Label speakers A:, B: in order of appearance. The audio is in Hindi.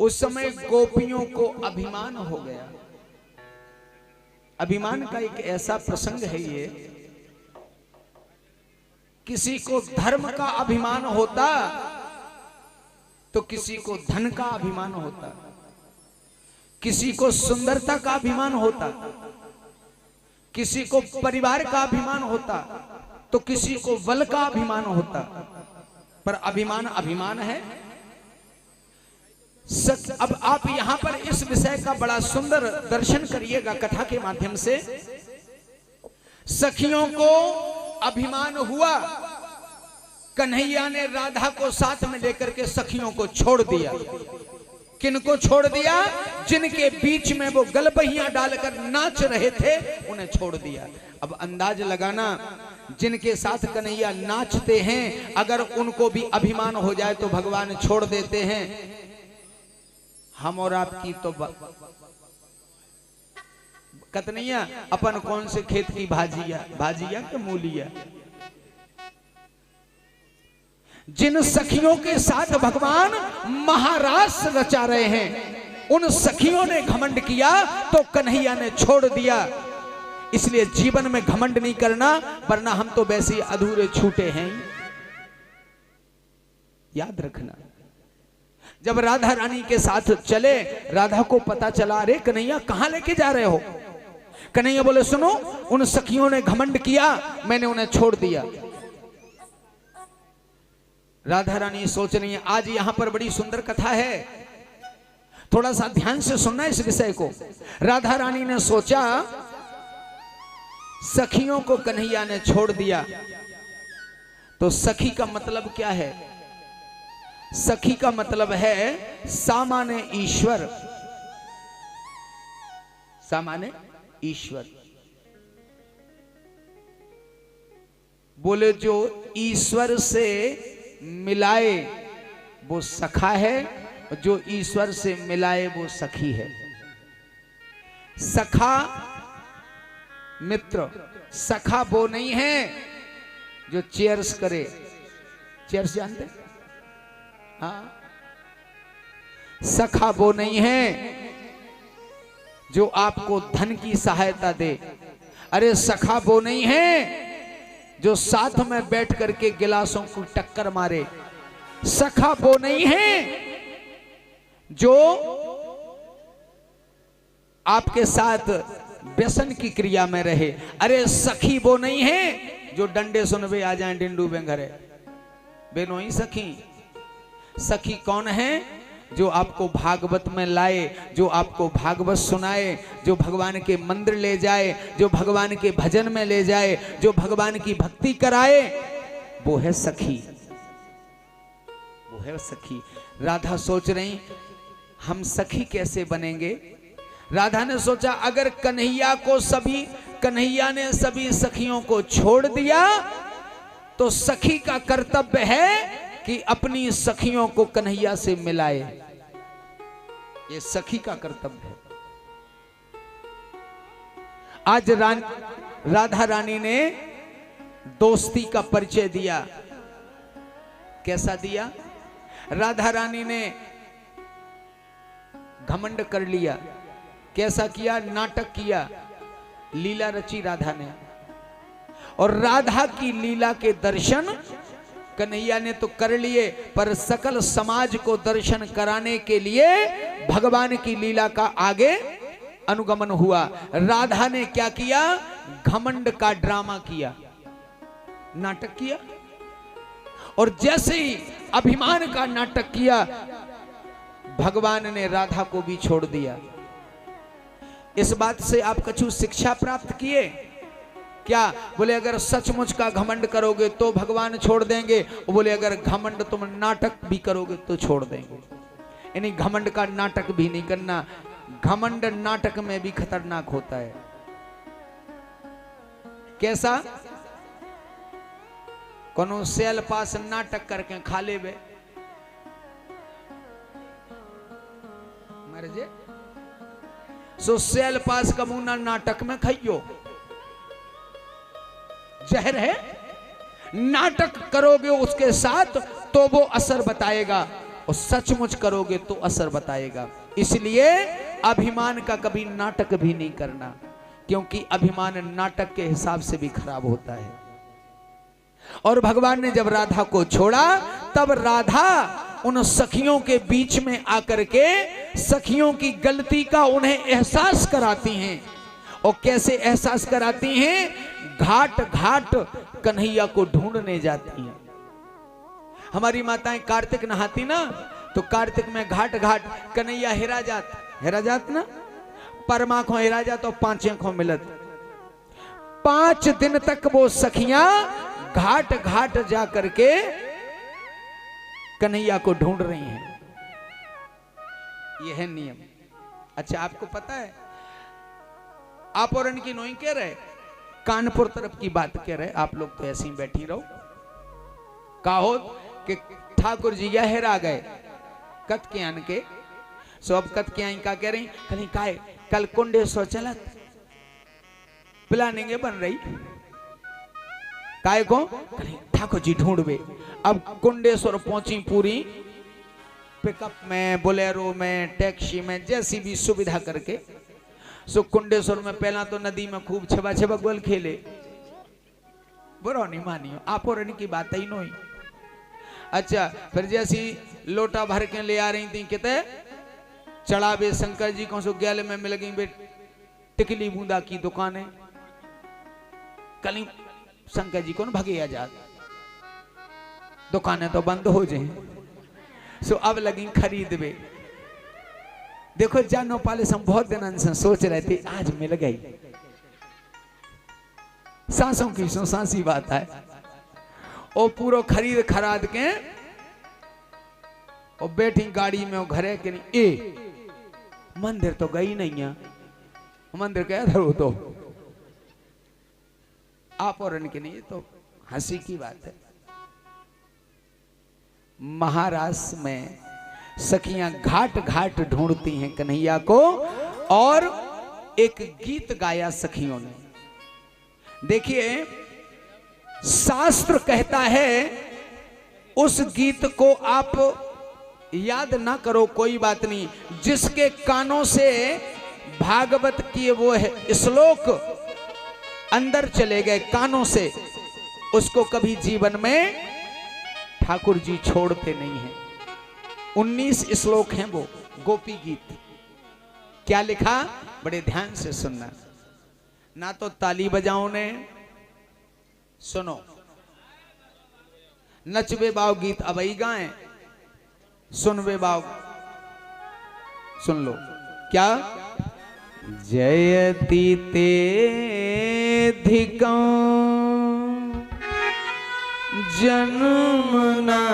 A: उस समय गोपियों को अभिमान हो गया। अभिमान का एक ऐसा प्रसंग है ये, किसी को धर्म का अभिमान होता तो किसी को धन का अभिमान होता, किसी को सुंदरता का अभिमान होता, किसी को परिवार का अभिमान होता, तो किसी को बल का अभिमान होता। पर अभिमान अभिमान है। अब आप यहां पर इस विषय का बड़ा सुंदर दर्शन करिएगा कथा के माध्यम से। सखियों को अभिमान हुआ, कन्हैया ने राधा को साथ में लेकर के सखियों को छोड़ दिया। किनको छोड़ दिया? जिनके बीच में वो गलबहियां डालकर नाच रहे थे उन्हें छोड़ दिया। अब अंदाज लगाना, जिनके साथ कन्हैया नाचते हैं अगर उनको भी अभिमान हो जाए तो भगवान छोड़ देते हैं। हम और आपकी तो कतनैया अपन कौन से खेत की भाजिया, भाजिया के मूलिया। जिन सखियों के साथ भगवान महारास रचा रहे हैं उन सखियों ने घमंड किया तो कन्हैया ने छोड़ दिया। इसलिए जीवन में घमंड नहीं करना, वरना हम तो वैसे ही अधूरे छूटे हैं। याद रखना, जब राधा रानी के साथ चले, राधा को पता चला, अरे कन्हैया कहां लेके जा रहे हो? कन्हैया बोले, सुनो, उन सखियों ने घमंड किया, मैंने उन्हें छोड़ दिया। राधा रानी सोच रही है, आज यहां पर बड़ी सुंदर कथा है, थोड़ा सा ध्यान से सुनना इस विषय को। राधा रानी ने सोचा, सखियों को कन्हैया ने छोड़ दिया, तो सखी का मतलब क्या है? सखी का मतलब है सामान्य ईश्वर। सामान्य ईश्वर बोले जो ईश्वर से मिलाए वो सखा है, जो ईश्वर से मिलाए वो सखी है। सखा मित्र, सखा वो नहीं है जो चेयर्स करे। चेयर्स जानते? हाँ। सखा वो नहीं है जो आपको धन की सहायता दे। अरे सखा वो नहीं है जो साथ में बैठ करके गिलासों को टक्कर मारे। सखा वो नहीं है जो आपके साथ व्यसन की क्रिया में रहे। अरे सखी वो नहीं है जो डंडे सुनवे आ जाए डिंडू बेंघरे। बेनोई सखी। सखी कौन है? जो आपको भागवत में लाए, जो आपको भागवत सुनाए, जो भगवान के मंदिर ले जाए, जो भगवान के भजन में ले जाए, जो भगवान की भक्ति कराए, वो है सखी। वो है सखी। राधा सोच रही, हम सखी कैसे बनेंगे? राधा ने सोचा, अगर कन्हैया ने सभी सखियों को छोड़ दिया तो सखी का कर्तव्य है कि अपनी सखियों को कन्हैया से मिलाए। ये सखी का कर्तव्य है। आज राधा रानी ने दोस्ती का परिचय दिया। कैसा दिया? राधा रानी ने घमंड कर लिया। कैसा किया? नाटक किया, लीला रची राधा ने। और राधा की लीला के दर्शन कन्हैया ने तो कर लिए, पर सकल समाज को दर्शन कराने के लिए भगवान की लीला का आगे अनुगमन हुआ। राधा ने क्या किया? घमंड का ड्रामा किया, नाटक किया। और जैसे ही अभिमान का नाटक किया, भगवान ने राधा को भी छोड़ दिया। इस बात से आप कछु शिक्षा प्राप्त किए क्या? बोले अगर सचमुच का घमंड करोगे तो भगवान छोड़ देंगे। बोले अगर घमंड तुम नाटक भी करोगे तो छोड़ देंगे। यानी घमंड का नाटक भी नहीं करना। घमंड नाटक में भी खतरनाक होता है। कैसा? कोनो सेल पास नाटक करके खा लेवे, मर जे। सो सेल पास का मुन्ना नाटक में खाइयो, जहर है। नाटक करोगे उसके साथ तो वो असर बताएगा। और सचमुच करोगे तो असर बताएगा। इसलिए अभिमान का कभी नाटक भी नहीं करना, क्योंकि अभिमान नाटक के हिसाब से भी खराब होता है। और भगवान ने जब राधा को छोड़ा तब राधा उन सखियों के बीच में आकर के सखियों की गलती का उन्हें एहसास कराती हैं। और कैसे एहसास कराती हैं? घाट घाट कन्हैया को ढूंढने जाती हैं। हमारी माताएं कार्तिक नहाती ना, तो कार्तिक में घाट घाट कन्हैया हेरा जात ना, परमा खो हेरा जात और पांचे खो मिलत। 5 दिन तक वो सखियां घाट घाट जा करके कन्हैया को ढूंढ रही हैं। यह है नियम। अच्छा, आपको पता है, आप और इनकी नोई कह रहे, कानपुर तरफ की बात कह रहे, आप लोग तो ऐसे ही बैठी रहो। कहो कि ठाकुर जी यह हेरा गए कत के आन के, सो अब कत के आई का कह रही, कहीं काहे कल कुंडेश्वर चलत, प्लानिंग बन रही काय को ठाकुर जी ढूंढवे। अब कुंडेश्वर पहुंची पूरी पिकअप में, बोलेरो में, टैक्सी में, जैसी भी सुविधा करके। सो कुंडेश्वर में पहला तो नदी में खूब छबा छबा गोल खेले, बुरा नहीं मानियो, आप और इनकी बात ही नहीं। अच्छा, फिर जैसी लोटा भर के ले आ रही थी, कहते चढ़ावे शंकर जी को, सो ग्याले में मिल गई टिकली बूंदा की दुकानें। कल शंकर जी को न भगे आजाद, दुकानें तो बंद हो जाए, सो अब लगी खरीदवे। देखो जानो पाले हम बहुत दिन से सोच रहे थे, आज मिल गई। सांसों की सो सांसी बात है। और पूरा खरीद खराद के और बैठी गाड़ी में, घरे के नहीं ए मंदिर तो गई नहीं है, मंदिर गया था वो तो आप और इनके नहीं, तो हंसी की बात है। महाराष्ट्र में सखियां घाट घाट ढूंढती हैं कन्हैया को, और एक गीत गाया सखियों ने। देखिए, शास्त्र कहता है उस गीत को आप याद ना करो, कोई बात नहीं, जिसके कानों से भागवत की वो है श्लोक अंदर चले गए कानों से, उसको कभी जीवन में ठाकुर जी छोड़ते नहीं हैं। 19 श्लोक हैं वो गोपी गीत। क्या लिखा, बड़े ध्यान से सुनना, ना तो ताली बजाओ ने, सुनो, नचवे बाव गीत अबई गाएं, सुनवे बाव सुन लो। क्या, जयति तेधिकं जन्मना